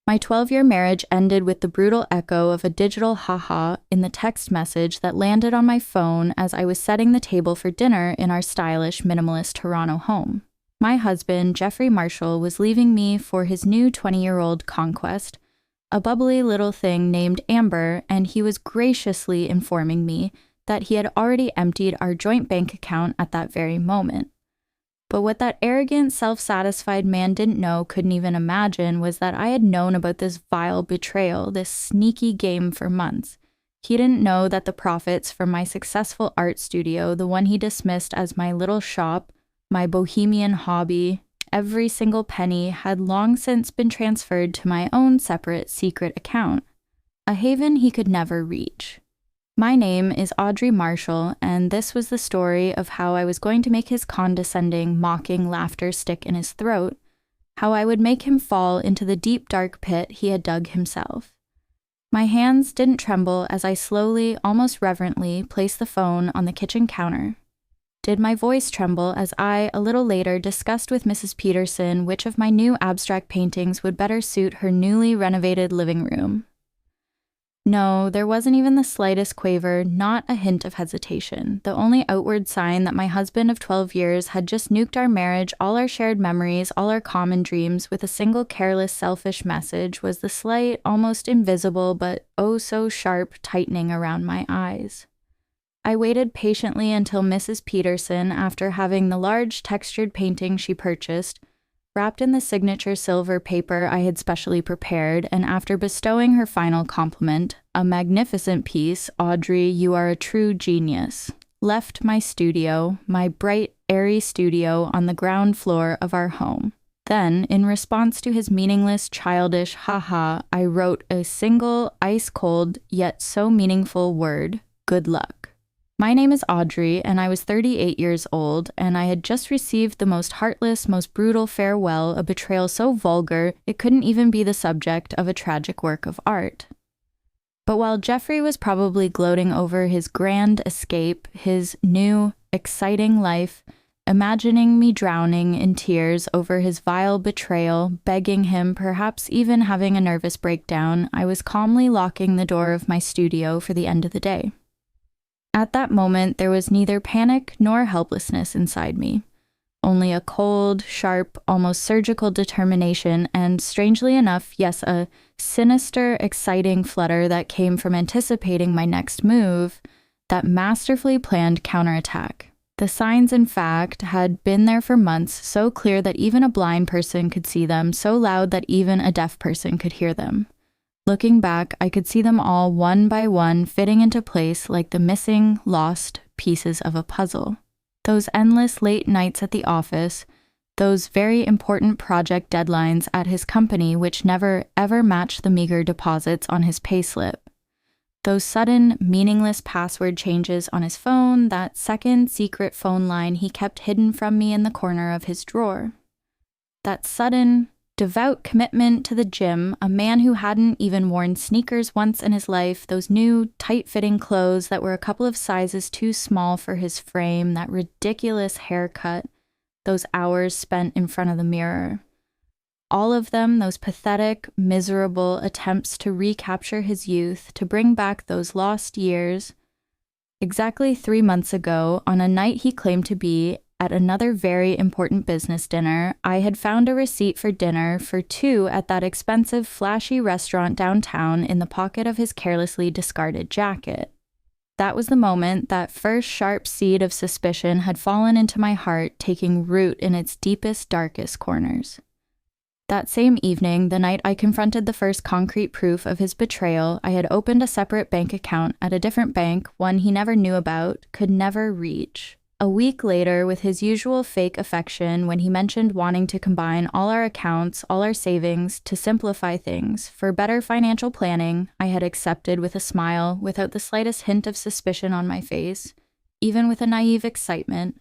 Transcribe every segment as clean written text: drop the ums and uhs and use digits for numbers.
My 12-year marriage ended with the brutal echo of a digital haha in the text message that landed on my phone as I was setting the table for dinner in our stylish, minimalist Toronto home. My husband, Jeffrey Marshall, was leaving me for his new 20-year-old conquest, a bubbly little thing named Amber, and he was graciously informing me that he had already emptied our joint bank account at that very moment. But what that arrogant, self-satisfied man didn't know, couldn't even imagine, was that I had known about this vile betrayal, this sneaky game for months. He didn't know that the profits from my successful art studio, the one he dismissed as my little shop, my bohemian hobby, every single penny had long since been transferred to my own separate secret account, a haven he could never reach. My name is Audrey Marshall, and this was the story of how I was going to make his condescending, mocking laughter stick in his throat, how I would make him fall into the deep, dark pit he had dug himself. My hands didn't tremble as I slowly, almost reverently, placed the phone on the kitchen counter. Did my voice tremble as I, a little later, discussed with Mrs. Peterson which of my new abstract paintings would better suit her newly renovated living room? No, there wasn't even the slightest quaver, not a hint of hesitation. The only outward sign that my husband of 12 years had just nuked our marriage, all our shared memories, all our common dreams, with a single careless, selfish message was the slight, almost invisible, but oh so sharp tightening around my eyes. I waited patiently until Mrs. Peterson, after having the large textured painting she purchased, wrapped in the signature silver paper I had specially prepared, and after bestowing her final compliment, a magnificent piece, Audrey, you are a true genius, left my studio, my bright, airy studio on the ground floor of our home. Then, in response to his meaningless, childish ha-ha, I wrote a single, ice-cold, yet so meaningful word, good luck. My name is Audrey, and I was 38 years old, and I had just received the most heartless, most brutal farewell, a betrayal so vulgar it couldn't even be the subject of a tragic work of art. But while Jeffrey was probably gloating over his grand escape, his new, exciting life, imagining me drowning in tears over his vile betrayal, begging him, perhaps even having a nervous breakdown, I was calmly locking the door of my studio for the end of the day. At that moment, there was neither panic nor helplessness inside me, only a cold, sharp, almost surgical determination and, strangely enough, yes, a sinister, exciting flutter that came from anticipating my next move, that masterfully planned counterattack. The signs, in fact, had been there for months, so clear that even a blind person could see them, so loud that even a deaf person could hear them. Looking back, I could see them all one by one fitting into place like the missing, lost pieces of a puzzle. Those endless late nights at the office, those very important project deadlines at his company which never ever matched the meager deposits on his payslip. Those sudden, meaningless password changes on his phone, that second secret phone line he kept hidden from me in the corner of his drawer. That sudden, devout commitment to the gym, a man who hadn't even worn sneakers once in his life, those new, tight-fitting clothes that were a couple of sizes too small for his frame, that ridiculous haircut, those hours spent in front of the mirror. All of them, those pathetic, miserable attempts to recapture his youth, to bring back those lost years. Exactly 3 months ago, on a night he claimed to be at another very important business dinner, I had found a receipt for dinner for 2 at that expensive, flashy restaurant downtown in the pocket of his carelessly discarded jacket. That was the moment that first sharp seed of suspicion had fallen into my heart, taking root in its deepest, darkest corners. That same evening, the night I confronted the first concrete proof of his betrayal, I had opened a separate bank account at a different bank, one he never knew about, could never reach. A week later, with his usual fake affection, when he mentioned wanting to combine all our accounts, all our savings, to simplify things, for better financial planning, I had accepted with a smile, without the slightest hint of suspicion on my face, even with a naive excitement,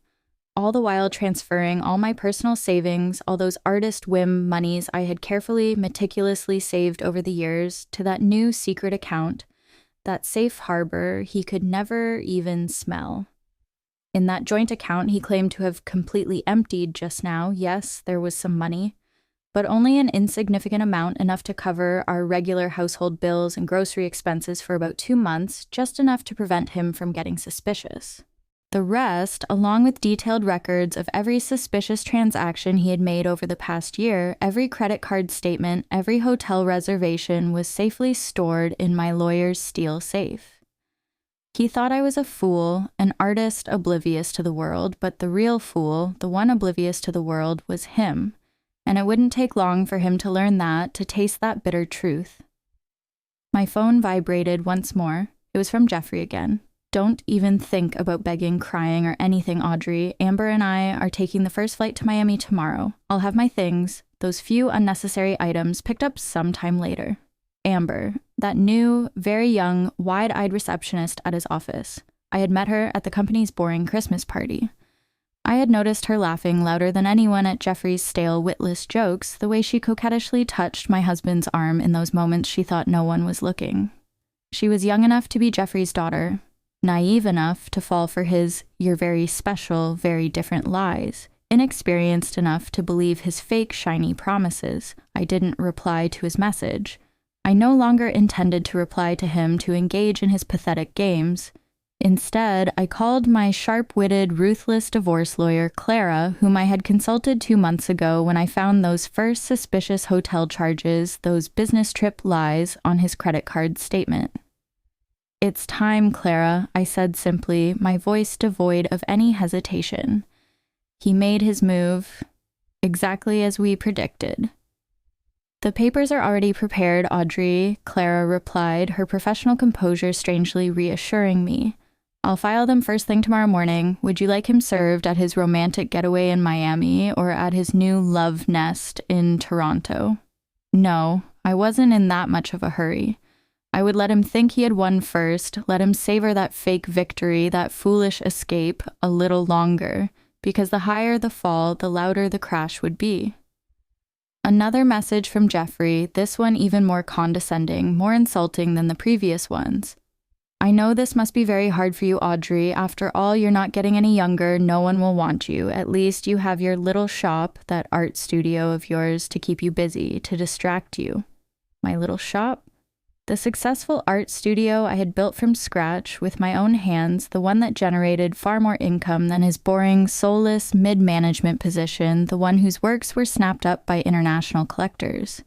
all the while transferring all my personal savings, all those artist whim monies I had carefully, meticulously saved over the years, to that new secret account, that safe harbor he could never even smell. In that joint account he claimed to have completely emptied just now, yes, there was some money, but only an insignificant amount, enough to cover our regular household bills and grocery expenses for about 2 months, just enough to prevent him from getting suspicious. The rest, along with detailed records of every suspicious transaction he had made over the past year, every credit card statement, every hotel reservation, was safely stored in my lawyer's steel safe. He thought I was a fool, an artist oblivious to the world, but the real fool, the one oblivious to the world, was him, and it wouldn't take long for him to learn that, to taste that bitter truth. My phone vibrated once more. It was from Jeffrey again. Don't even think about begging, crying, or anything, Audrey. Amber and I are taking the first flight to Miami tomorrow. I'll have my things, those few unnecessary items, picked up sometime later. Amber, that new, very young, wide-eyed receptionist at his office. I had met her at the company's boring Christmas party. I had noticed her laughing louder than anyone at Jeffrey's stale, witless jokes, the way she coquettishly touched my husband's arm in those moments she thought no one was looking. She was young enough to be Jeffrey's daughter, naive enough to fall for his "you're very special, very different" lies, inexperienced enough to believe his fake, shiny promises. I didn't reply to his message. I no longer intended to reply to him to engage in his pathetic games. Instead, I called my sharp-witted, ruthless divorce lawyer, Clara, whom I had consulted 2 months ago when I found those first suspicious hotel charges, those business trip lies, on his credit card statement. "It's time, Clara," I said simply, my voice devoid of any hesitation. He made his move, exactly as we predicted. "The papers are already prepared, Audrey," Clara replied, her professional composure strangely reassuring me. "I'll file them first thing tomorrow morning. Would you like him served at his romantic getaway in Miami or at his new love nest in Toronto?" No, I wasn't in that much of a hurry. I would let him think he had won first, let him savor that fake victory, that foolish escape, a little longer, because the higher the fall, the louder the crash would be. Another message from Jeffrey, this one even more condescending, more insulting than the previous ones. "I know this must be very hard for you, Audrey. After all, you're not getting any younger. No one will want you. At least you have your little shop, that art studio of yours, to keep you busy, to distract you." My little shop? The successful art studio I had built from scratch with my own hands, the one that generated far more income than his boring, soulless mid-management position, the one whose works were snapped up by international collectors.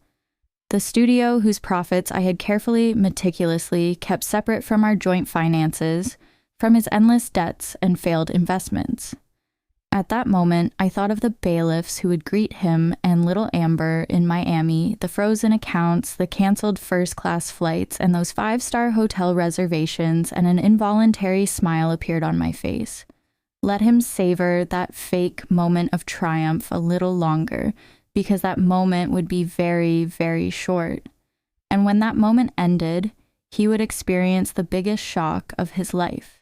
The studio whose profits I had carefully, meticulously kept separate from our joint finances, from his endless debts and failed investments. At that moment, I thought of the bailiffs who would greet him and little Amber in Miami, the frozen accounts, the canceled first-class flights, and those 5-star hotel reservations, and an involuntary smile appeared on my face. Let him savor that fake moment of triumph a little longer, because that moment would be very, very short. And when that moment ended, he would experience the biggest shock of his life.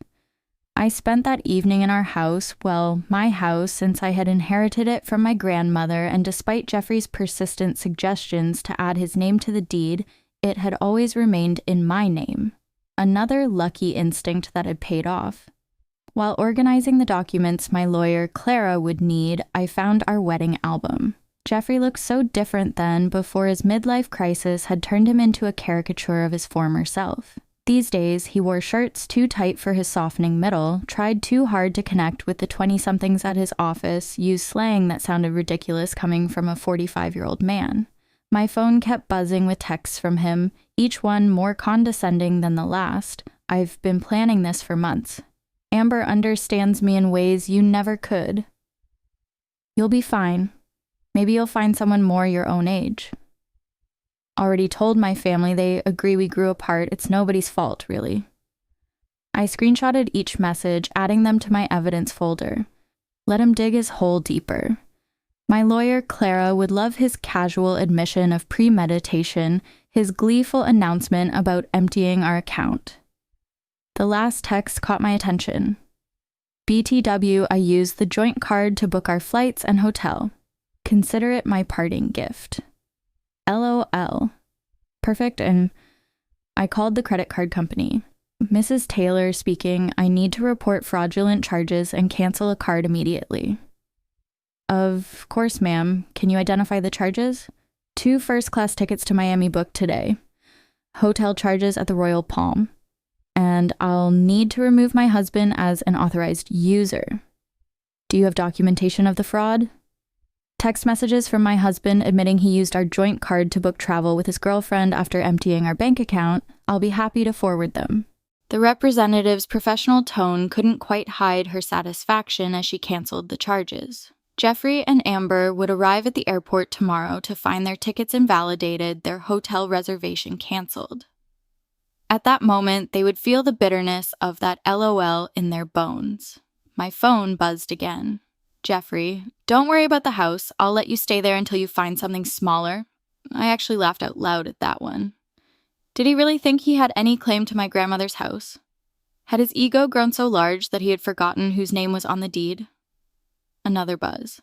I spent that evening in our house, well, my house, since I had inherited it from my grandmother, and despite Jeffrey's persistent suggestions to add his name to the deed, it had always remained in my name. Another lucky instinct that had paid off. While organizing the documents my lawyer, Clara, would need, I found our wedding album. Jeffrey looked so different then, before his midlife crisis had turned him into a caricature of his former self. These days, he wore shirts too tight for his softening middle, tried too hard to connect with the 20-somethings at his office, used slang that sounded ridiculous coming from a 45-year-old man. My phone kept buzzing with texts from him, each one more condescending than the last. "I've been planning this for months. Amber understands me in ways you never could. You'll be fine. Maybe you'll find someone more your own age. Already told my family, they agree we grew apart. It's nobody's fault, really." I screenshotted each message, adding them to my evidence folder. Let him dig his hole deeper. My lawyer, Clara, would love his casual admission of premeditation, his gleeful announcement about emptying our account. The last text caught my attention. "BTW, I used the joint card to book our flights and hotel. Consider it my parting gift. LOL. Perfect, and I called the credit card company. "Mrs. Taylor speaking. I need to report fraudulent charges and cancel a card immediately." "Of course, ma'am. Can you identify the charges?" 2 first-class tickets to Miami booked today. Hotel charges at the Royal Palm. And I'll need to remove my husband as an authorized user. Do you have documentation of the fraud? Text messages from my husband admitting he used our joint card to book travel with his girlfriend after emptying our bank account. I'll be happy to forward them. The representative's professional tone couldn't quite hide her satisfaction as she canceled the charges. Jeffrey and Amber would arrive at the airport tomorrow to find their tickets invalidated, their hotel reservation canceled. At that moment, they would feel the bitterness of that LOL in their bones. My phone buzzed again. Jeffrey, don't worry about the house. I'll let you stay there until you find something smaller. I actually laughed out loud at that one. Did he really think he had any claim to my grandmother's house? Had his ego grown so large that he had forgotten whose name was on the deed? Another buzz.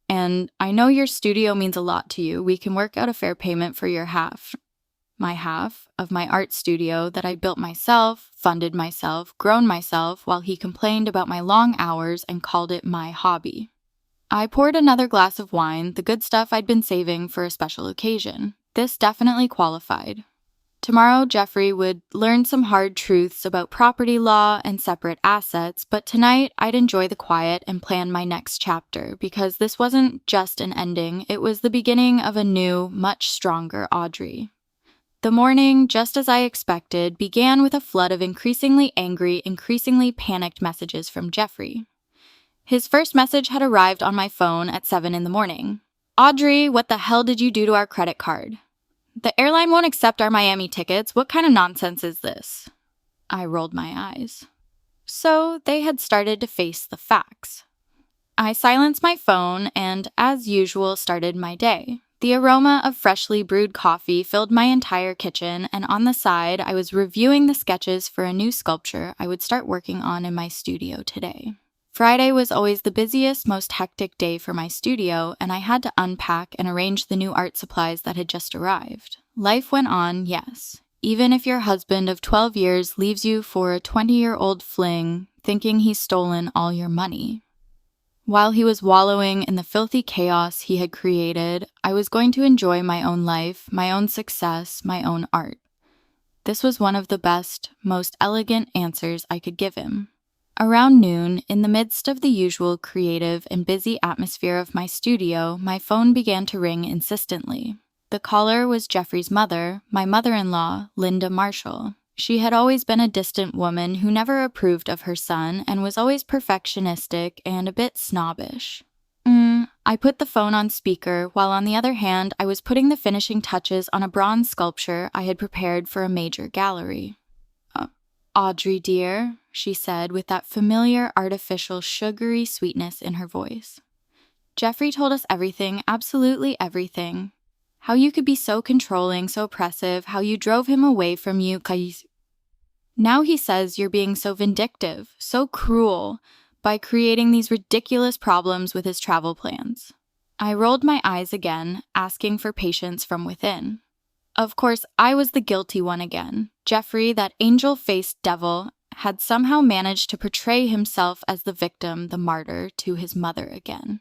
And I know your studio means a lot to you. We can work out a fair payment for your half. My half of my art studio that I built myself, funded myself, grown myself, while he complained about my long hours and called it my hobby. I poured another glass of wine, the good stuff I'd been saving for a special occasion. This definitely qualified. Tomorrow, Jeffrey would learn some hard truths about property law and separate assets, but tonight I'd enjoy the quiet and plan my next chapter, because this wasn't just an ending, it was the beginning of a new, much stronger Audrey. The morning, just as I expected, began with a flood of increasingly angry, increasingly panicked messages from Jeffrey. His first message had arrived on my phone at 7 a.m. Audrey, what the hell did you do to our credit card? The airline won't accept our Miami tickets. What kind of nonsense is this? I rolled my eyes. So they had started to face the facts. I silenced my phone and, as usual, started my day. The aroma of freshly brewed coffee filled my entire kitchen, and on the side, I was reviewing the sketches for a new sculpture I would start working on in my studio today. Friday was always the busiest, most hectic day for my studio, and I had to unpack and arrange the new art supplies that had just arrived. Life went on, yes. Even if your husband of 12 years leaves you for a 20-year-old fling, thinking he's stolen all your money. While he was wallowing in the filthy chaos he had created, I was going to enjoy my own life, my own success, my own art. This was one of the best, most elegant answers I could give him. Around noon, in the midst of the usual creative and busy atmosphere of my studio, my phone began to ring insistently. The caller was Jeffrey's mother, my mother-in-law, Linda Marshall. She had always been a distant woman who never approved of her son and was always perfectionistic and a bit snobbish. I put the phone on speaker, while on the other hand, I was putting the finishing touches on a bronze sculpture I had prepared for a major gallery. Audrey, dear, she said with that familiar, artificial, sugary sweetness in her voice. Jeffrey told us everything, absolutely everything. How you could be so controlling, so oppressive, how you drove him away from you. Now he says you're being so vindictive, so cruel, by creating these ridiculous problems with his travel plans. I rolled my eyes again, asking for patience from within. Of course, I was the guilty one again. Jeffrey, that angel-faced devil, had somehow managed to portray himself as the victim, the martyr, to his mother again.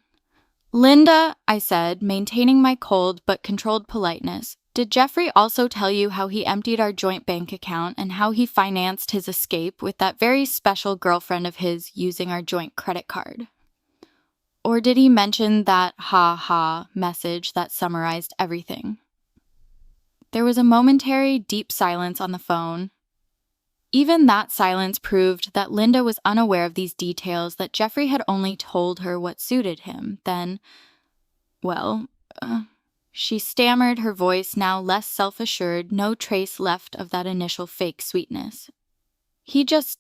Linda, I said, maintaining my cold but controlled politeness, did Jeffrey also tell you how he emptied our joint bank account and how he financed his escape with that very special girlfriend of his using our joint credit card? Or did he mention that ha-ha message that summarized everything? There was a momentary, deep silence on the phone. Even that silence proved that Linda was unaware of these details, that Jeffrey had only told her what suited him. Then, she stammered, her voice now less self-assured, no trace left of that initial fake sweetness. He just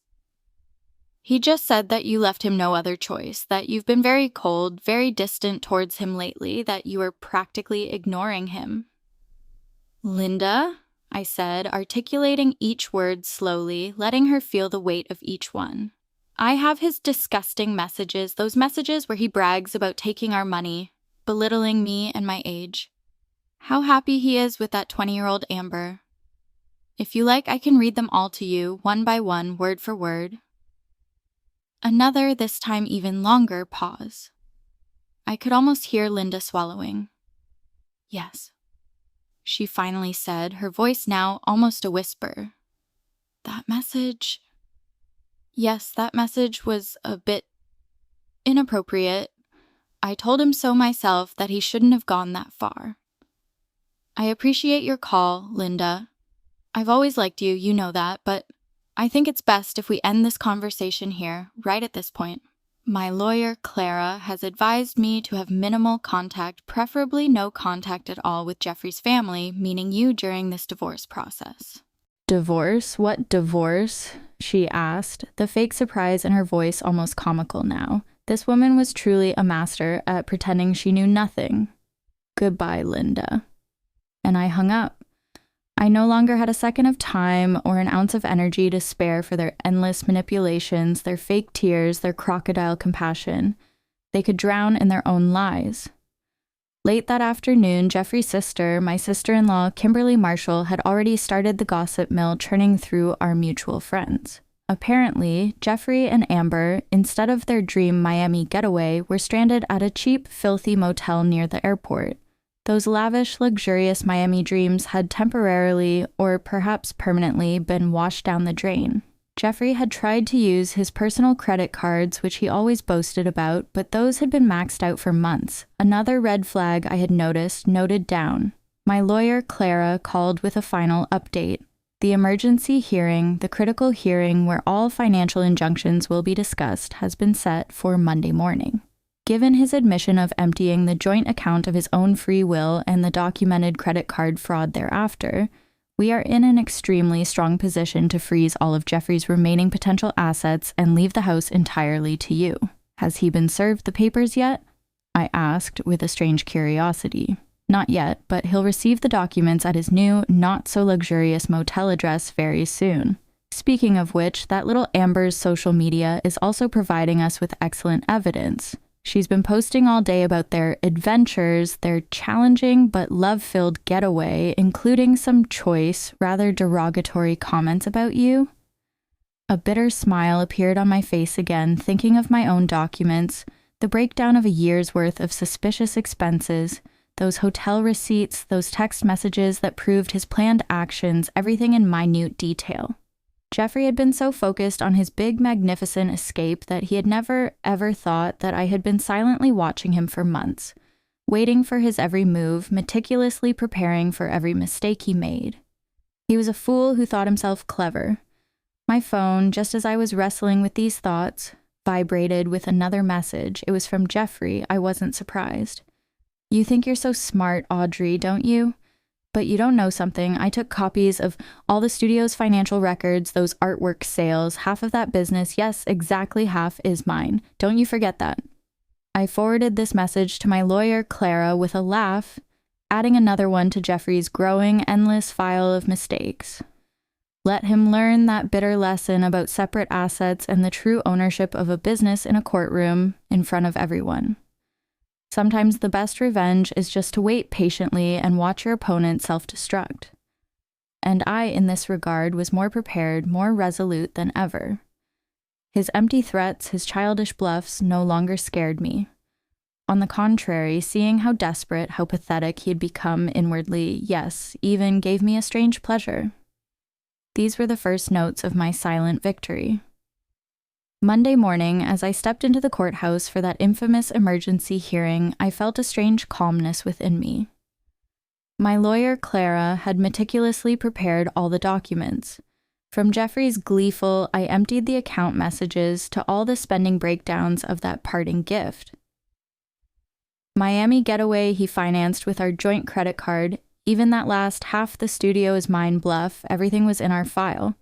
said that you left him no other choice, that you've been very cold, very distant towards him lately, that you are practically ignoring him. Linda, I said, articulating each word slowly, letting her feel the weight of each one. I have his disgusting messages, those messages where he brags about taking our money, belittling me and my age. How happy he is with that 20-year-old Amber. If you like, I can read them all to you, one by one, word for word. Another, this time even longer, pause. I could almost hear Linda swallowing. Yes. she finally said, her voice now almost a whisper. That message... Yes, that message was a bit inappropriate. I told him so myself that he shouldn't have gone that far. I appreciate your call, Linda. I've always liked you, you know that, but I think it's best if we end this conversation here, right at this point. My lawyer, Clara, has advised me to have minimal contact, preferably no contact at all with Jeffrey's family, meaning you during this divorce process. Divorce? What divorce? She asked, the fake surprise in her voice almost comical now. This woman was truly a master at pretending she knew nothing. Goodbye, Linda. And I hung up. I no longer had a second of time or an ounce of energy to spare for their endless manipulations, their fake tears, their crocodile compassion. They could drown in their own lies. Late that afternoon, Jeffrey's sister, my sister-in-law, Kimberly Marshall, had already started the gossip mill churning through our mutual friends. Apparently, Jeffrey and Amber, instead of their dream Miami getaway, were stranded at a cheap, filthy motel near the airport. Those lavish, luxurious Miami dreams had temporarily, or perhaps permanently, been washed down the drain. Jeffrey had tried to use his personal credit cards, which he always boasted about, but those had been maxed out for months. Another red flag I had noticed, noted down. My lawyer, Clara, called with a final update. The emergency hearing, the critical hearing where all financial injunctions will be discussed, has been set for Monday morning. Given his admission of emptying the joint account of his own free will and the documented credit card fraud thereafter, we are in an extremely strong position to freeze all of Jeffrey's remaining potential assets and leave the house entirely to you. Has he been served the papers yet? I asked with a strange curiosity. Not yet, but he'll receive the documents at his new, not-so-luxurious motel address very soon. Speaking of which, that little Amber's social media is also providing us with excellent evidence. She's been posting all day about their adventures, their challenging but love-filled getaway, including some choice, rather derogatory comments about you. A bitter smile appeared on my face again, thinking of my own documents, the breakdown of a year's worth of suspicious expenses, those hotel receipts, those text messages that proved his planned actions, everything in minute detail. Jeffrey had been so focused on his big, magnificent escape that he had never, ever thought that I had been silently watching him for months, waiting for his every move, meticulously preparing for every mistake he made. He was a fool who thought himself clever. My phone, just as I was wrestling with these thoughts, vibrated with another message. It was from Jeffrey. I wasn't surprised. You think you're so smart, Audrey, don't you? But you don't know something. I took copies of all the studio's financial records, those artwork sales. Half of that business, yes, exactly half, is mine. Don't you forget that. I forwarded this message to my lawyer, Clara, with a laugh, adding another one to Jeffrey's growing, endless file of mistakes. Let him learn that bitter lesson about separate assets and the true ownership of a business in a courtroom in front of everyone. Sometimes the best revenge is just to wait patiently and watch your opponent self-destruct. And I, in this regard, was more prepared, more resolute than ever. His empty threats, his childish bluffs no longer scared me. On the contrary, seeing how desperate, how pathetic he had become inwardly, yes, even gave me a strange pleasure. These were the first notes of my silent victory. Monday morning, as I stepped into the courthouse for that infamous emergency hearing, I felt a strange calmness within me. My lawyer, Clara, had meticulously prepared all the documents. From Jeffrey's gleeful, I emptied the account messages to all the spending breakdowns of that parting gift. Miami getaway he financed with our joint credit card, even that last half the studio is mine bluff, everything was in our file.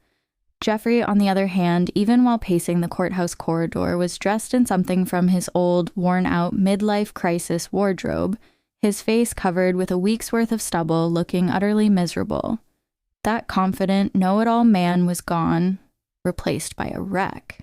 Jeffrey, on the other hand, even while pacing the courthouse corridor, was dressed in something from his old, worn-out, midlife crisis wardrobe, his face covered with a week's worth of stubble, looking utterly miserable. That confident, know-it-all man was gone, replaced by a wreck.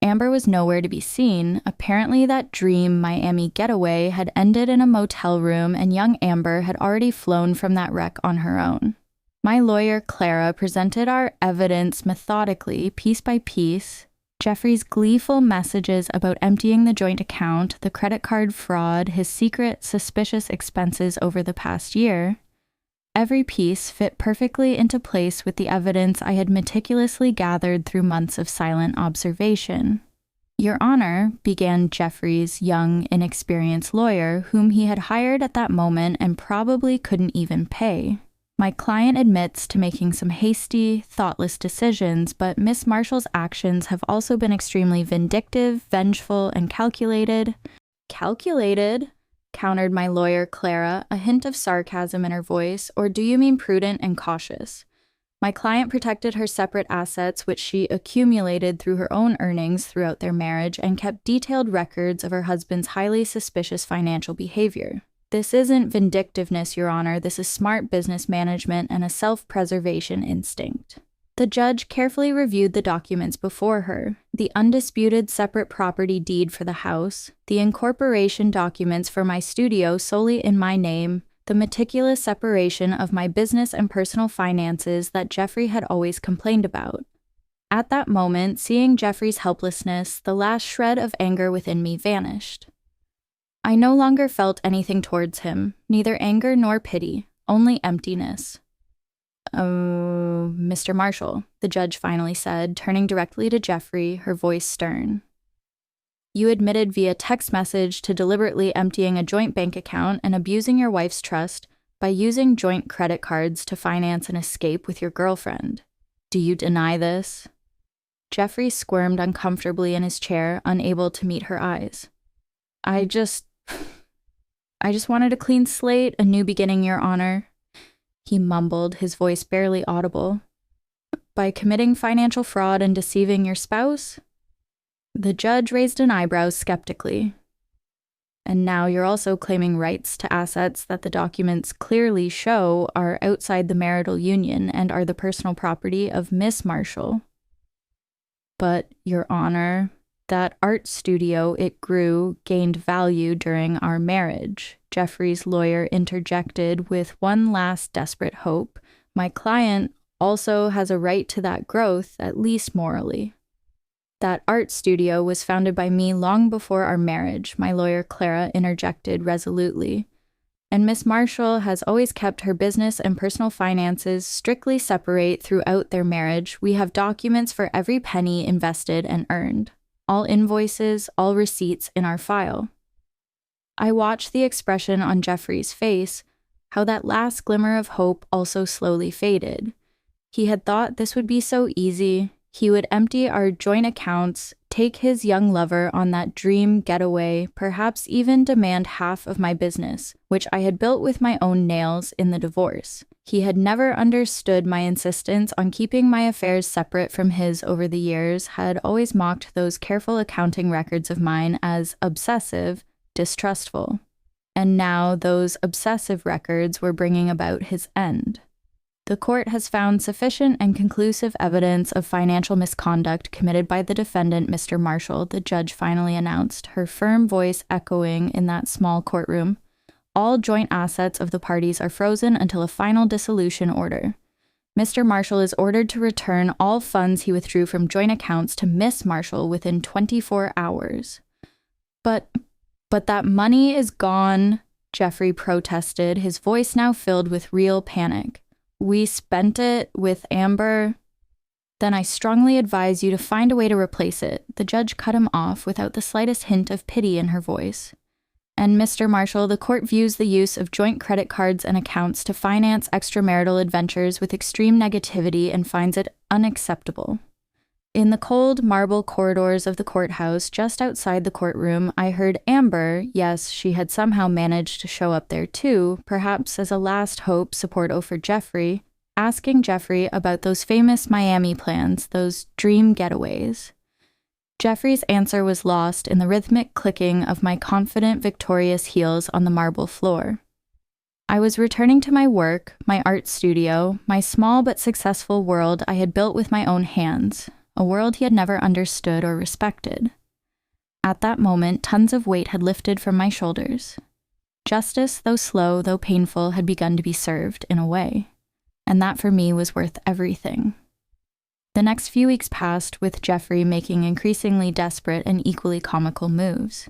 Amber was nowhere to be seen. Apparently that dream Miami getaway had ended in a motel room, and young Amber had already flown from that wreck on her own. My lawyer, Clara, presented our evidence methodically, piece by piece. Jeffrey's gleeful messages about emptying the joint account, the credit card fraud, his secret, suspicious expenses over the past year. Every piece fit perfectly into place with the evidence I had meticulously gathered through months of silent observation. "Your Honor," began Jeffrey's young, inexperienced lawyer, whom he had hired at that moment and probably couldn't even pay. "My client admits to making some hasty, thoughtless decisions, but Miss Marshall's actions have also been extremely vindictive, vengeful, and calculated." "Calculated?" countered my lawyer Clara, a hint of sarcasm in her voice. "Or do you mean prudent and cautious? My client protected her separate assets, which she accumulated through her own earnings throughout their marriage, and kept detailed records of her husband's highly suspicious financial behavior. This isn't vindictiveness, Your Honor. This is smart business management and a self-preservation instinct." The judge carefully reviewed the documents before her: the undisputed separate property deed for the house, the incorporation documents for my studio solely in my name, the meticulous separation of my business and personal finances that Jeffrey had always complained about. At that moment, seeing Jeffrey's helplessness, the last shred of anger within me vanished. I no longer felt anything towards him, neither anger nor pity, only emptiness. "Oh, Mr. Marshall," the judge finally said, turning directly to Jeffrey, her voice stern. "You admitted via text message to deliberately emptying a joint bank account and abusing your wife's trust by using joint credit cards to finance an escape with your girlfriend. Do you deny this?" Jeffrey squirmed uncomfortably in his chair, unable to meet her eyes. I just wanted a clean slate, a new beginning, Your Honor," he mumbled, his voice barely audible. "By committing financial fraud and deceiving your spouse?" The judge raised an eyebrow skeptically. "And now you're also claiming rights to assets that the documents clearly show are outside the marital union and are the personal property of Miss Marshall." "But, Your Honor, that art studio it grew gained value during our marriage," Jeffrey's lawyer interjected with one last desperate hope. "My client also has a right to that growth, at least morally." "That art studio was founded by me long before our marriage," my lawyer Clara interjected resolutely. "And Miss Marshall has always kept her business and personal finances strictly separate throughout their marriage. We have documents for every penny invested and earned. All invoices, all receipts in our file." I watched the expression on Jeffrey's face, how that last glimmer of hope also slowly faded. He had thought this would be so easy. He would empty our joint accounts, take his young lover on that dream getaway, perhaps even demand half of my business, which I had built with my own nails, in the divorce. He had never understood my insistence on keeping my affairs separate from his over the years, had always mocked those careful accounting records of mine as obsessive, distrustful. And now those obsessive records were bringing about his end. "The court has found sufficient and conclusive evidence of financial misconduct committed by the defendant, Mr. Marshall," the judge finally announced, her firm voice echoing in that small courtroom. "All joint assets of the parties are frozen until a final dissolution order. Mr. Marshall is ordered to return all funds he withdrew from joint accounts to Miss Marshall within 24 hours. But that money is gone," Jeffrey protested, his voice now filled with real panic. "We spent it with Amber." "Then I strongly advise you to find a way to replace it," the judge cut him off without the slightest hint of pity in her voice. "And Mr. Marshall, the court views the use of joint credit cards and accounts to finance extramarital adventures with extreme negativity and finds it unacceptable." In the cold marble corridors of the courthouse, just outside the courtroom, I heard Amber, yes, she had somehow managed to show up there too, perhaps as a last hope support for Jeffrey, asking Jeffrey about those famous Miami plans, those dream getaways. Jeffrey's answer was lost in the rhythmic clicking of my confident, victorious heels on the marble floor. I was returning to my work, my art studio, my small but successful world I had built with my own hands, a world he had never understood or respected. At that moment, tons of weight had lifted from my shoulders. Justice, though slow, though painful, had begun to be served, in a way. And that for me was worth everything. The next few weeks passed with Jeffrey making increasingly desperate and equally comical moves.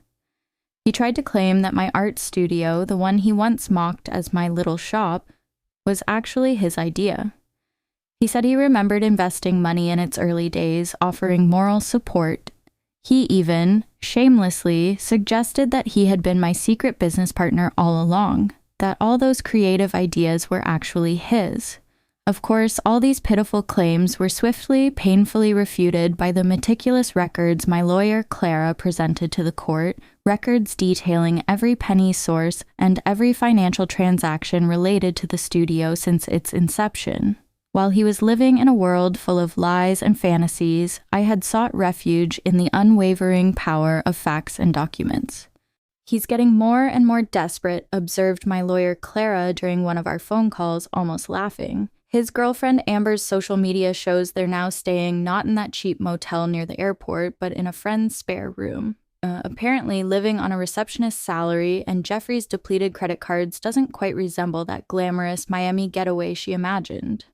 He tried to claim that my art studio, the one he once mocked as my little shop, was actually his idea. He said he remembered investing money in its early days, offering moral support. He even, shamelessly, suggested that he had been my secret business partner all along, that all those creative ideas were actually his. Of course, all these pitiful claims were swiftly, painfully refuted by the meticulous records my lawyer Clara presented to the court, records detailing every penny source and every financial transaction related to the studio since its inception. While he was living in a world full of lies and fantasies, I had sought refuge in the unwavering power of facts and documents. "He's getting more and more desperate," observed my lawyer Clara during one of our phone calls, almost laughing. His girlfriend Amber's social media shows they're now staying not in that cheap motel near the airport, but in a friend's spare room. Apparently living on a receptionist's salary, and Jeffrey's depleted credit cards doesn't quite resemble that glamorous Miami getaway she imagined.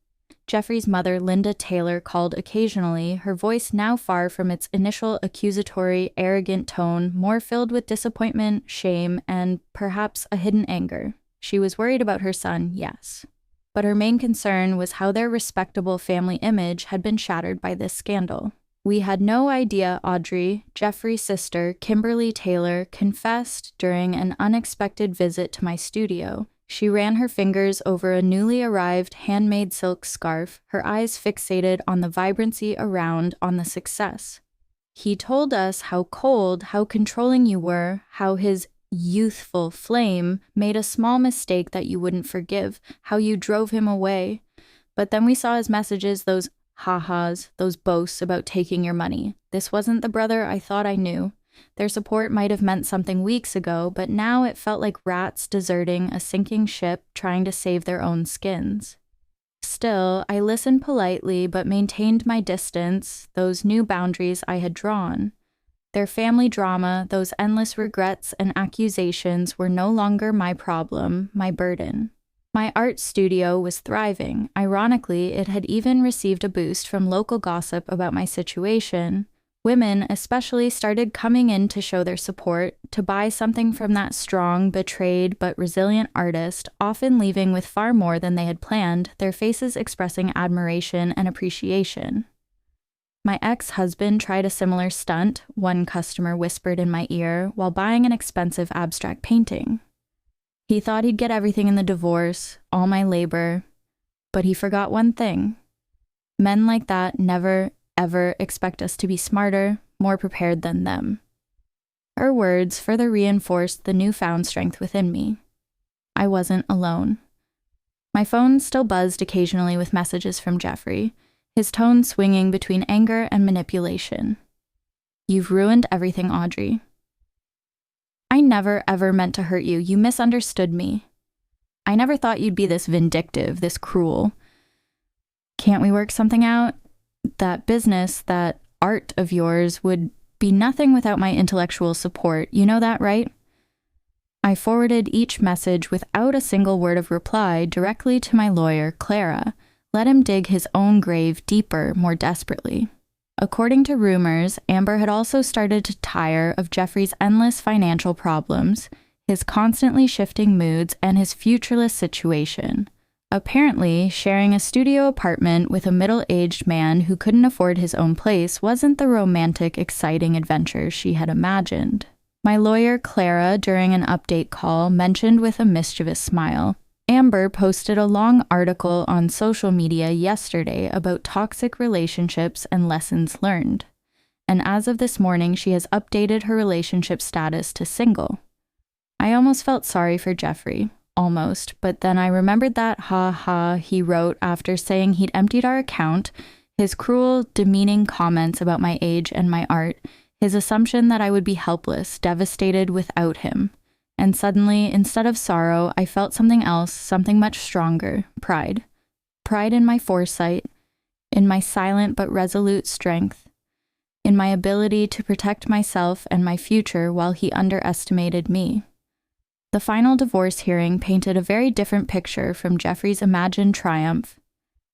Jeffrey's mother, Linda Taylor, called occasionally, her voice now far from its initial accusatory, arrogant tone, more filled with disappointment, shame, and perhaps a hidden anger. She was worried about her son, yes. But her main concern was how their respectable family image had been shattered by this scandal. "We had no idea Audrey," Jeffrey's sister, Kimberly Taylor, confessed during an unexpected visit to my studio. She ran her fingers over a newly arrived handmade silk scarf, her eyes fixated on the vibrancy around, on the success. "He told us how cold, how controlling you were, how his youthful flame made a small mistake that you wouldn't forgive, how you drove him away. But then we saw his messages, those ha-has, those boasts about taking your money. This wasn't the brother I thought I knew. Their support might have meant something weeks ago, but now it felt like rats deserting a sinking ship trying to save their own skins." Still, I listened politely but maintained my distance, those new boundaries I had drawn. Their family drama, those endless regrets and accusations were no longer my problem, my burden. My art studio was thriving. Ironically, it had even received a boost from local gossip about my situation. Women especially started coming in to show their support, to buy something from that strong, betrayed, but resilient artist, often leaving with far more than they had planned, their faces expressing admiration and appreciation. My ex-husband tried a similar stunt, one customer whispered in my ear, while buying an expensive abstract painting. He thought he'd get everything in the divorce, all my labor, but he forgot one thing. Men like that never, ever expect us to be smarter, more prepared than them. Her words further reinforced the newfound strength within me. I wasn't alone. My phone still buzzed occasionally with messages from Jeffrey, his tone swinging between anger and manipulation. "You've ruined everything, Audrey. I never ever meant to hurt you. You misunderstood me. I never thought you'd be this vindictive, this cruel. Can't we work something out? That business, that art of yours would be nothing without my intellectual support. You know that, right?" I forwarded each message without a single word of reply directly to my lawyer, Clara. Let him dig his own grave deeper, more desperately. According to rumors, Amber had also started to tire of Jeffrey's endless financial problems, his constantly shifting moods, and his futureless situation. Apparently, sharing a studio apartment with a middle-aged man who couldn't afford his own place wasn't the romantic, exciting adventure she had imagined. My lawyer, Clara, during an update call, mentioned with a mischievous smile, "Amber posted a long article on social media yesterday about toxic relationships and lessons learned. And as of this morning, she has updated her relationship status to single." I almost felt sorry for Jeffrey. Almost, but then I remembered that ha-ha he wrote after saying he'd emptied our account, his cruel, demeaning comments about my age and my art, his assumption that I would be helpless, devastated without him. And suddenly, instead of sorrow, I felt something else, something much stronger, pride. Pride in my foresight, in my silent but resolute strength, in my ability to protect myself and my future while he underestimated me. The final divorce hearing painted a very different picture from Jeffrey's imagined triumph.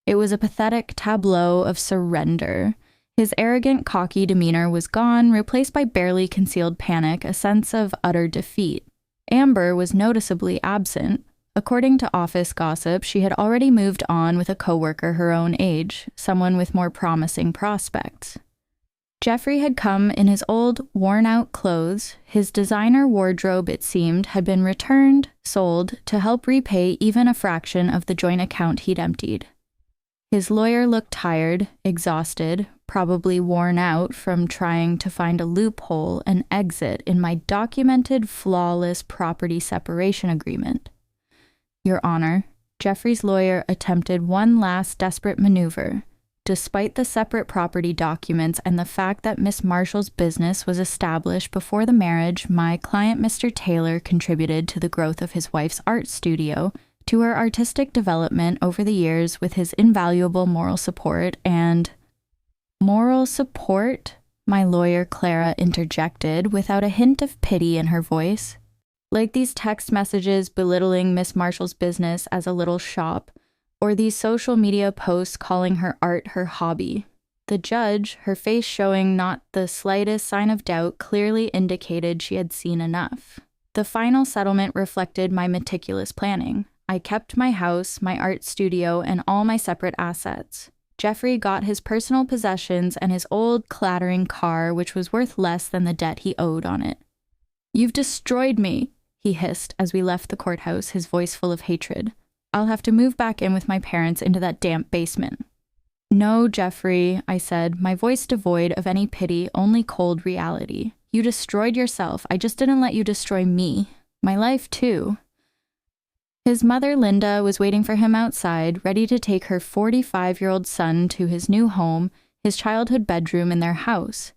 It was a pathetic tableau of surrender. His arrogant, cocky demeanor was gone, replaced by barely concealed panic, a sense of utter defeat. Amber was noticeably absent. According to office gossip, she had already moved on with a coworker her own age, someone with more promising prospects. Jeffrey had come in his old, worn-out clothes. His designer wardrobe, it seemed, had been returned, sold, to help repay even a fraction of the joint account he'd emptied. His lawyer looked tired, exhausted, probably worn out from trying to find a loophole, an exit in my documented, flawless property separation agreement. Your Honor, Jeffrey's lawyer attempted one last desperate maneuver. Despite the separate property documents and the fact that Miss Marshall's business was established before the marriage, my client, Mr. Taylor, contributed to the growth of his wife's art studio, to her artistic development over the years with his invaluable moral support and... Moral support? My lawyer, Clara, interjected, without a hint of pity in her voice. Like these text messages belittling Miss Marshall's business as a little shop, or these social media posts calling her art her hobby. The judge, her face showing not the slightest sign of doubt, clearly indicated she had seen enough. The final settlement reflected my meticulous planning. I kept my house, my art studio, and all my separate assets. Jeffrey got his personal possessions and his old, clattering car, which was worth less than the debt he owed on it. "You've destroyed me," he hissed as we left the courthouse, his voice full of hatred. "I'll have to move back in with my parents into that damp basement." "No, Jeffrey," I said, my voice devoid of any pity, only cold reality. "You destroyed yourself. I just didn't let you destroy me. My life, too." His mother, Linda, was waiting for him outside, ready to take her 45-year-old son to his new home, his childhood bedroom in their house.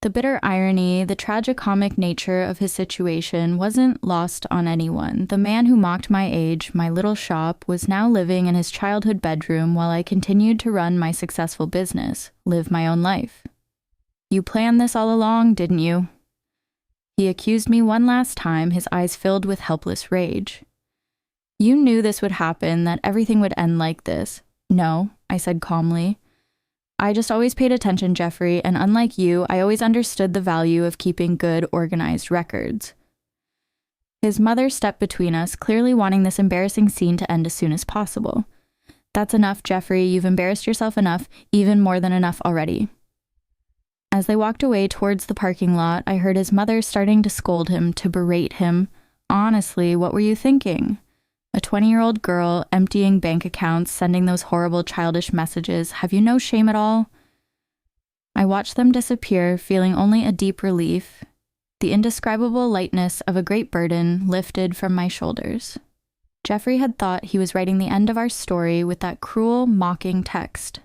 The bitter irony, the tragicomic nature of his situation wasn't lost on anyone. The man who mocked my age, my little shop, was now living in his childhood bedroom while I continued to run my successful business, live my own life. "You planned this all along, didn't you?" He accused me one last time, his eyes filled with helpless rage. "You knew this would happen, that everything would end like this." "No," I said calmly. "I just always paid attention, Jeffrey, and unlike you, I always understood the value of keeping good, organized records." His mother stepped between us, clearly wanting this embarrassing scene to end as soon as possible. "That's enough, Jeffrey. You've embarrassed yourself enough, even more than enough already." As they walked away towards the parking lot, I heard his mother starting to scold him, to berate him. "Honestly, what were you thinking? A 20-year-old girl, emptying bank accounts, sending those horrible childish messages. Have you no shame at all?" I watched them disappear, feeling only a deep relief. The indescribable lightness of a great burden lifted from my shoulders. Jeffrey had thought he was writing the end of our story with that cruel, mocking text.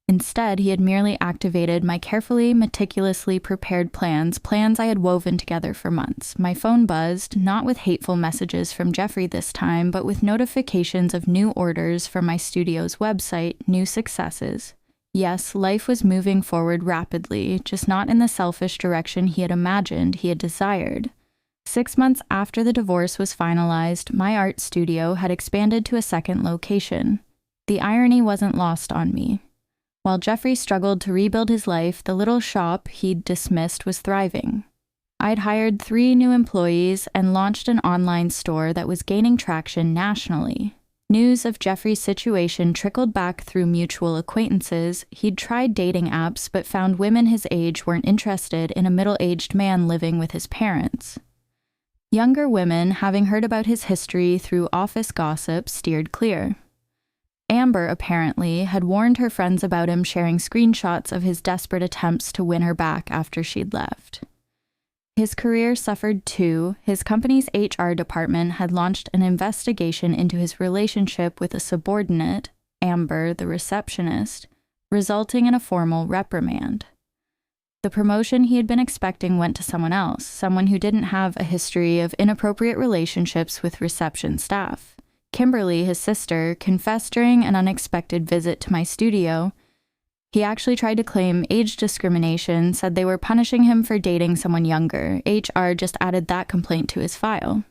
Instead, he had merely activated my carefully, meticulously prepared plans I had woven together for months. My phone buzzed, not with hateful messages from Jeffrey this time, but with notifications of new orders from my studio's website, new successes. Yes, life was moving forward rapidly, just not in the selfish direction he had imagined, he had desired. 6 months after the divorce was finalized, my art studio had expanded to a second location. The irony wasn't lost on me. While Jeffrey struggled to rebuild his life, the little shop he'd dismissed was thriving. I'd hired 3 new employees and launched an online store that was gaining traction nationally. News of Jeffrey's situation trickled back through mutual acquaintances. He'd tried dating apps, but found women his age weren't interested in a middle-aged man living with his parents. Younger women, having heard about his history through office gossip, steered clear. Amber, apparently, had warned her friends about him sharing screenshots of his desperate attempts to win her back after she'd left. His career suffered too. His company's HR department had launched an investigation into his relationship with a subordinate, Amber, the receptionist, resulting in a formal reprimand. The promotion he had been expecting went to someone else, someone who didn't have a history of inappropriate relationships with reception staff. Kimberly, his sister, confessed during an unexpected visit to my studio. He actually tried to claim age discrimination, said they were punishing him for dating someone younger. HR just added that complaint to his file.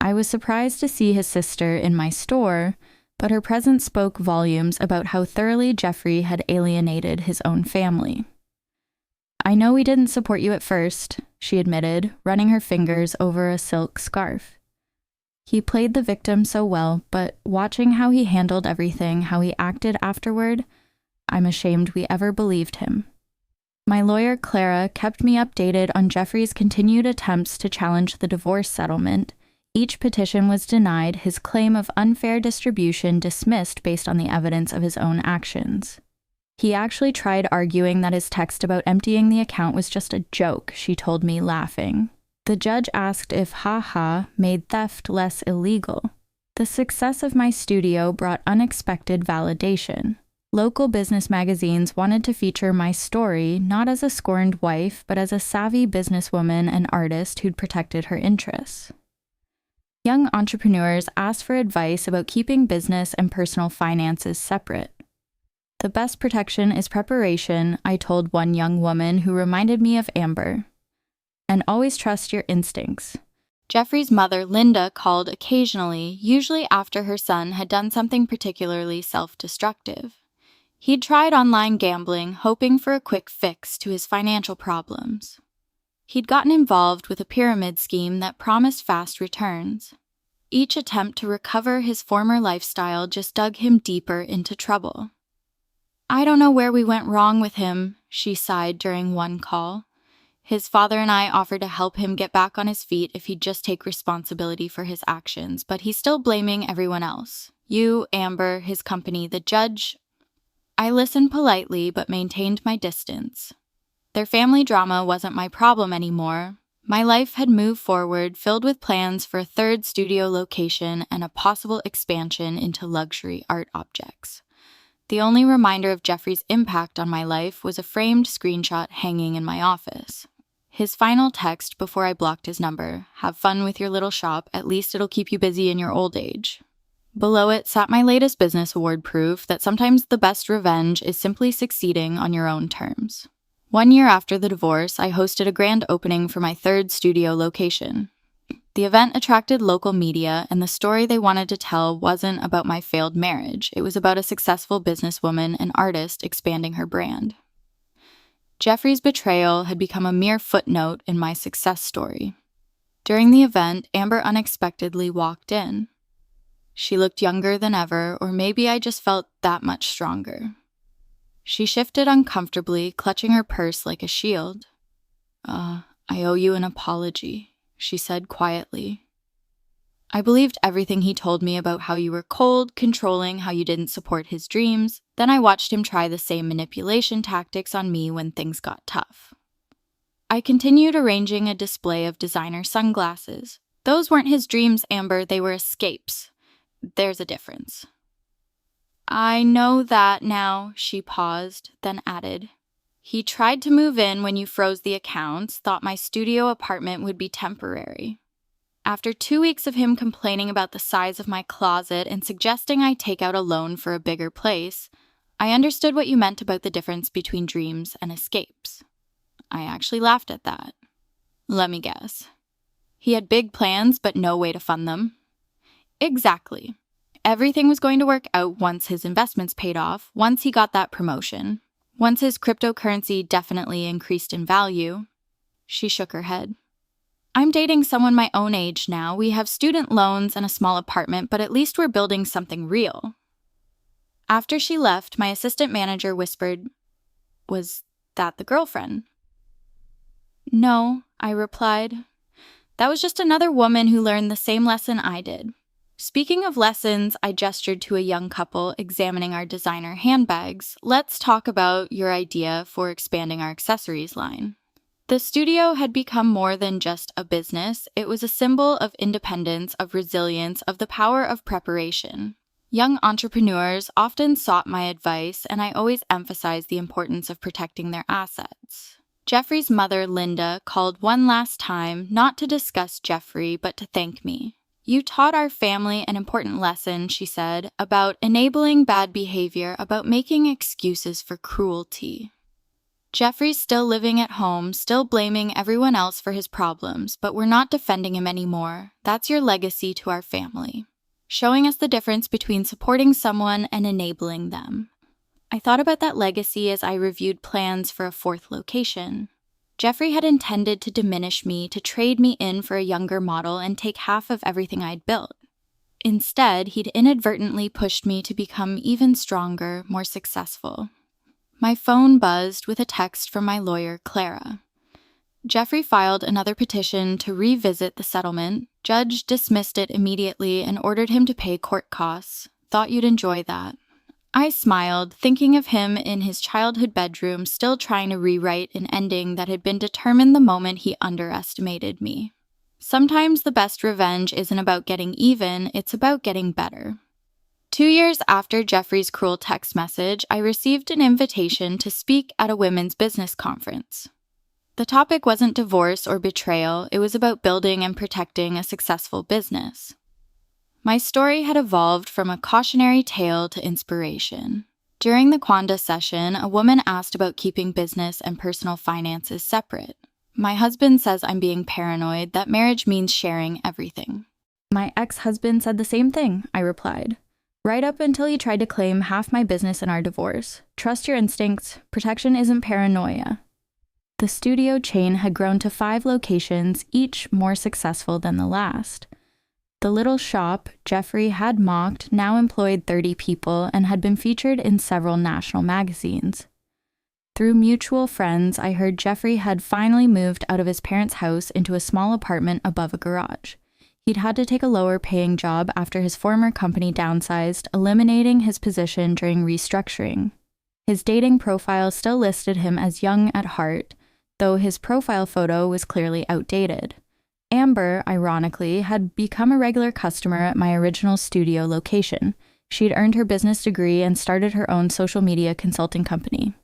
I was surprised to see his sister in my store, but her presence spoke volumes about how thoroughly Jeffrey had alienated his own family. "I know we didn't support you at first," she admitted, running her fingers over a silk scarf. He played the victim so well, but watching how he handled everything, how he acted afterward, I'm ashamed we ever believed him. My lawyer, Clara, kept me updated on Jeffrey's continued attempts to challenge the divorce settlement. Each petition was denied, his claim of unfair distribution dismissed based on the evidence of his own actions. He actually tried arguing that his text about emptying the account was just a joke, she told me, laughing. The judge asked if haha made theft less illegal. The success of my studio brought unexpected validation. Local business magazines wanted to feature my story not as a scorned wife, but as a savvy businesswoman and artist who'd protected her interests. Young entrepreneurs asked for advice about keeping business and personal finances separate. The best protection is preparation, I told one young woman who reminded me of Amber. And always trust your instincts. Jeffrey's mother, Linda, called occasionally, usually after her son had done something particularly self-destructive. He'd tried online gambling, hoping for a quick fix to his financial problems. He'd gotten involved with a pyramid scheme that promised fast returns. Each attempt to recover his former lifestyle just dug him deeper into trouble. I don't know where we went wrong with him, she sighed during one call. His father and I offered to help him get back on his feet if he'd just take responsibility for his actions, but he's still blaming everyone else. You, Amber, his company, the judge. I listened politely but maintained my distance. Their family drama wasn't my problem anymore. My life had moved forward, filled with plans for a third studio location and a possible expansion into luxury art objects. The only reminder of Jeffrey's impact on my life was a framed screenshot hanging in my office. His final text before I blocked his number, "Have fun with your little shop, at least it'll keep you busy in your old age." Below it sat my latest business award proof that sometimes the best revenge is simply succeeding on your own terms. 1 year after the divorce, I hosted a grand opening for my third studio location. The event attracted local media, and the story they wanted to tell wasn't about my failed marriage. It was about a successful businesswoman and artist expanding her brand. Jeffrey's betrayal had become a mere footnote in my success story. During the event, Amber unexpectedly walked in. She looked younger than ever, or maybe I just felt that much stronger. She shifted uncomfortably, clutching her purse like a shield. I owe you an apology," she said quietly. I believed everything he told me about how you were cold, controlling, how you didn't support his dreams. Then I watched him try the same manipulation tactics on me when things got tough. I continued arranging a display of designer sunglasses. Those weren't his dreams, Amber, they were escapes. There's a difference. I know that now, she paused, then added. He tried to move in when you froze the accounts, thought my studio apartment would be temporary. After 2 weeks of him complaining about the size of my closet and suggesting I take out a loan for a bigger place, I understood what you meant about the difference between dreams and escapes. I actually laughed at that. Let me guess. He had big plans, but no way to fund them. Exactly. Everything was going to work out once his investments paid off, once he got that promotion, once his cryptocurrency definitely increased in value. She shook her head. I'm dating someone my own age now. We have student loans and a small apartment, but at least we're building something real. After she left, my assistant manager whispered, Was that the girlfriend? No, I replied. That was just another woman who learned the same lesson I did. Speaking of lessons, I gestured to a young couple examining our designer handbags. Let's talk about your idea for expanding our accessories line. The studio had become more than just a business. It was a symbol of independence, of resilience, of the power of preparation. Young entrepreneurs often sought my advice, and I always emphasized the importance of protecting their assets. Jeffrey's mother, Linda, called one last time, not to discuss Jeffrey, but to thank me. You taught our family an important lesson, she said, about enabling bad behavior, about making excuses for cruelty. Jeffrey's still living at home, still blaming everyone else for his problems, but we're not defending him anymore. That's your legacy to our family. Showing us the difference between supporting someone and enabling them. I thought about that legacy as I reviewed plans for a fourth location. Jeffrey had intended to diminish me, to trade me in for a younger model and take half of everything I'd built. Instead, he'd inadvertently pushed me to become even stronger, more successful. My phone buzzed with a text from my lawyer, Clara. Jeffrey filed another petition to revisit the settlement. Judge dismissed it immediately and ordered him to pay court costs. Thought you'd enjoy that. I smiled, thinking of him in his childhood bedroom, still trying to rewrite an ending that had been determined the moment he underestimated me. Sometimes the best revenge isn't about getting even, it's about getting better. 2 years after Jeffrey's cruel text message, I received an invitation to speak at a women's business conference. The topic wasn't divorce or betrayal, it was about building and protecting a successful business. My story had evolved from a cautionary tale to inspiration. During the Quanda session, a woman asked about keeping business and personal finances separate. My husband says I'm being paranoid, that marriage means sharing everything. My ex-husband said the same thing, I replied. Right up until he tried to claim half my business in our divorce. Trust your instincts. Protection isn't paranoia. The studio chain had grown to 5 locations, each more successful than the last. The little shop Jeffrey had mocked now employed 30 people and had been featured in several national magazines. Through mutual friends, I heard Jeffrey had finally moved out of his parents' house into a small apartment above a garage. He'd had to take a lower-paying job after his former company downsized, eliminating his position during restructuring. His dating profile still listed him as young at heart, though his profile photo was clearly outdated. Amber, ironically, had become a regular customer at my original studio location. She'd earned her business degree and started her own social media consulting company.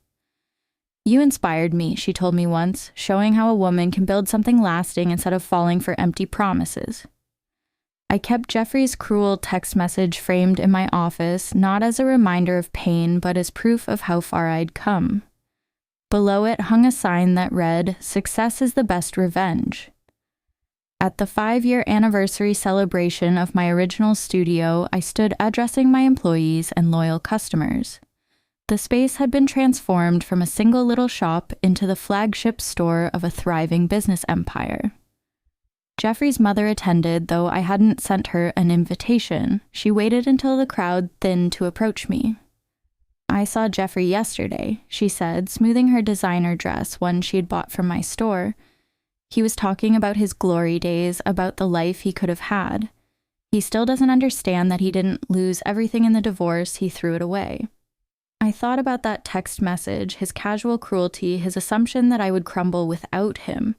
You inspired me, she told me once, showing how a woman can build something lasting instead of falling for empty promises. I kept Jeffrey's cruel text message framed in my office, not as a reminder of pain, but as proof of how far I'd come. Below it hung a sign that read, "Success is the best revenge." At the 5-year anniversary celebration of my original studio, I stood addressing my employees and loyal customers. The space had been transformed from a single little shop into the flagship store of a thriving business empire. Jeffrey's mother attended, though I hadn't sent her an invitation. She waited until the crowd thinned to approach me. I saw Jeffrey yesterday, she said, smoothing her designer dress, one she had bought from my store. He was talking about his glory days, about the life he could have had. He still doesn't understand that he didn't lose everything in the divorce, he threw it away. I thought about that text message, his casual cruelty, his assumption that I would crumble without him,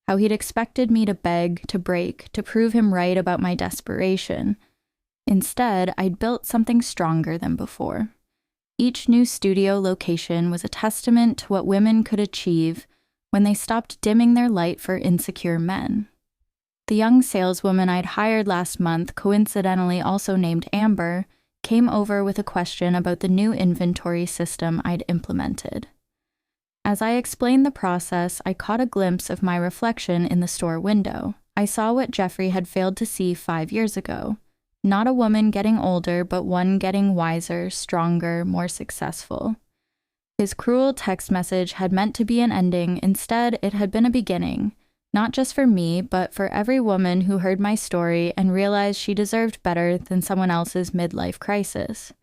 how he'd expected me to beg, to break, to prove him right about my desperation. Instead, I'd built something stronger than before. Each new studio location was a testament to what women could achieve when they stopped dimming their light for insecure men. The young saleswoman I'd hired last month, coincidentally also named Amber, came over with a question about the new inventory system I'd implemented. As I explained the process, I caught a glimpse of my reflection in the store window. I saw what Jeffrey had failed to see 5 years ago. Not a woman getting older, but one getting wiser, stronger, more successful. His cruel text message had meant to be an ending. Instead, it had been a beginning, not just for me, but for every woman who heard my story and realized she deserved better than someone else's midlife crisis.